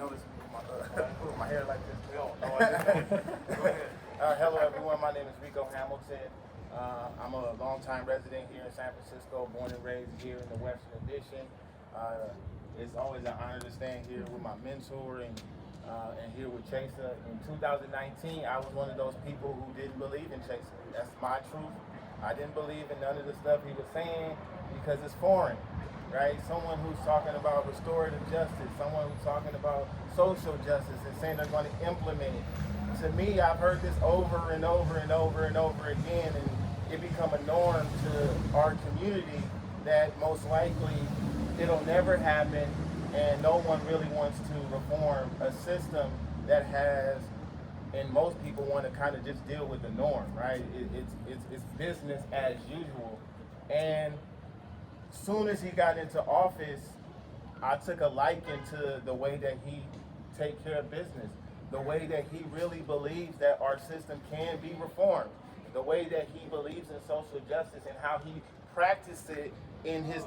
notice me with my hair like this. Go ahead. Hello, everyone. My name is Rico Hamilton. I'm a longtime resident here in San Francisco, born and raised here in the Western Addition. It's always an honor to stand here with my mentor and here with Chaser. In 2019, I was one of those people who didn't believe in Chaser. That's my truth. I didn't believe in none of the stuff he was saying because it's foreign, right? Someone who's talking about restorative justice, someone who's talking about social justice and saying they're going to implement it. To me, I've heard this over and over and over and over again, and it become a norm to our community that most likely it'll never happen, and no one really wants to reform a system that has, and most people want to kind of just deal with the norm, right? It's business as usual. And soon as he got into office, I took a liking to the way that he take care of business, the way that he really believes that our system can be reformed, the way that he believes in social justice and how he practiced it in his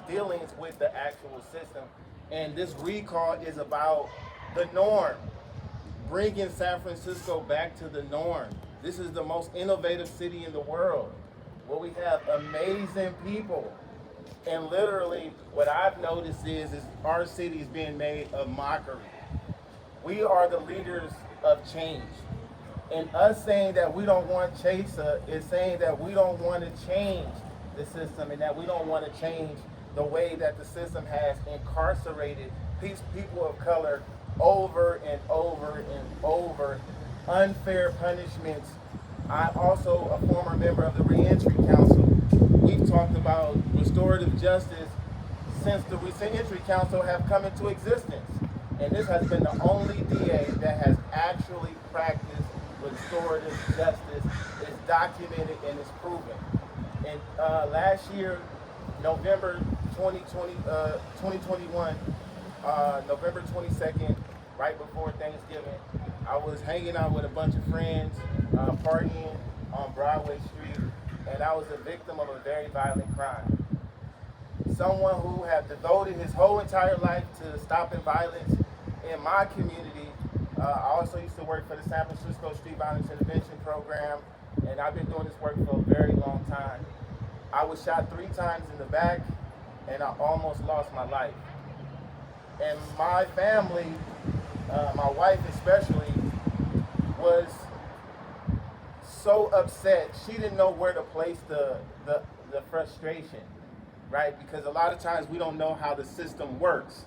dealings with the actual system. And this recall is about the norm, bringing San Francisco back to the norm. This is the most innovative city in the world, where we have amazing people. And literally, what I've noticed is our city is being made a mockery. We are the leaders of change. And us saying that we don't want Chaser is saying that we don't want to change the system and that we don't want to change the way that the system has incarcerated people of color over and over and over, unfair punishments. I'm also a former member of the Reentry Council. We've talked about restorative justice since the Reentry Council have come into existence. And this has been the only DA that has actually practiced restorative justice. It's documented and it's proven. And last year, November 2021, November 22nd, right before Thanksgiving, I was hanging out with a bunch of friends, partying on Broadway Street, and I was a victim of a very violent crime. Someone who had devoted his whole entire life to stopping violence in my community. I also used to work for the San Francisco Street Violence Intervention Program, and I've been doing this work for a very long time. I was shot 3 times in the back, and I almost lost my life. And my family, my wife especially, was so upset. She didn't know where to place the frustration, right? Because a lot of times we don't know how the system works.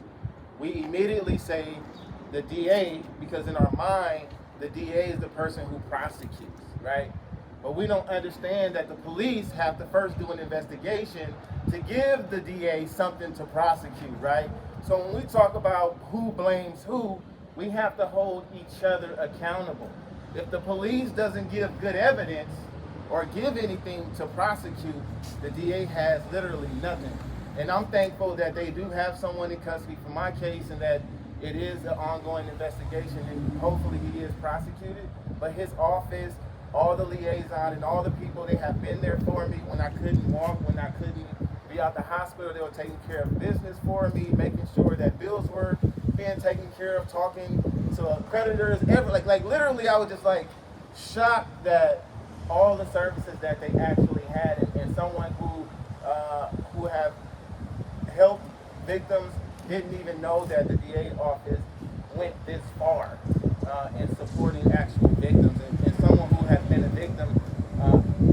We immediately say the DA, because in our mind, the DA is the person who prosecutes, right? But we don't understand that the police have to first do an investigation to give the DA something to prosecute, right? So when we talk about who blames who, we have to hold each other accountable. If the police doesn't give good evidence or give anything to prosecute, the DA has literally nothing. And I'm thankful that they do have someone in custody for my case and that it is an ongoing investigation and hopefully he is prosecuted. But his office, all the liaison and all the people, they have been there for me when I couldn't walk, when I couldn't be out the hospital. They were taking care of business for me, making sure that bills were being taken care of, talking to creditors, like literally I was just like shocked that all the services that they actually had and someone who have helped victims didn't even know that the DA office went this far in supporting actual victims. And someone who has been a victim,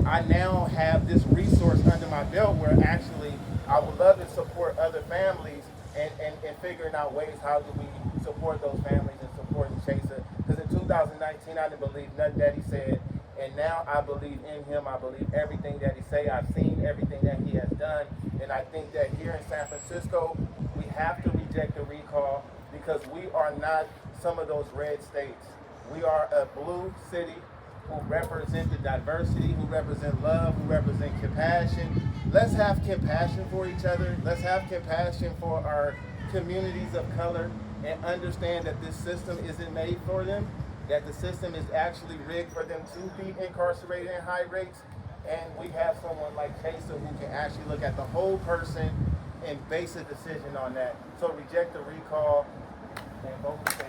I now have this resource under my belt where actually I would love to support other families and figuring out ways how do we support those families and support Chaser. Because in 2019 I didn't believe nothing that he said, and now I believe in him. I believe everything that he say. I've seen everything that he has done, and I think that here in San Francisco we have to reject the recall because we are not some of those red states. We are a blue city who represent the diversity, who represent love, who represent compassion. Let's have compassion for each other. Let's have compassion for our communities of color and understand that this system isn't made for them, that the system is actually rigged for them to be incarcerated in high rates. And we have someone like Chaser who can actually look at the whole person and base a decision on that. So reject the recall. and vocals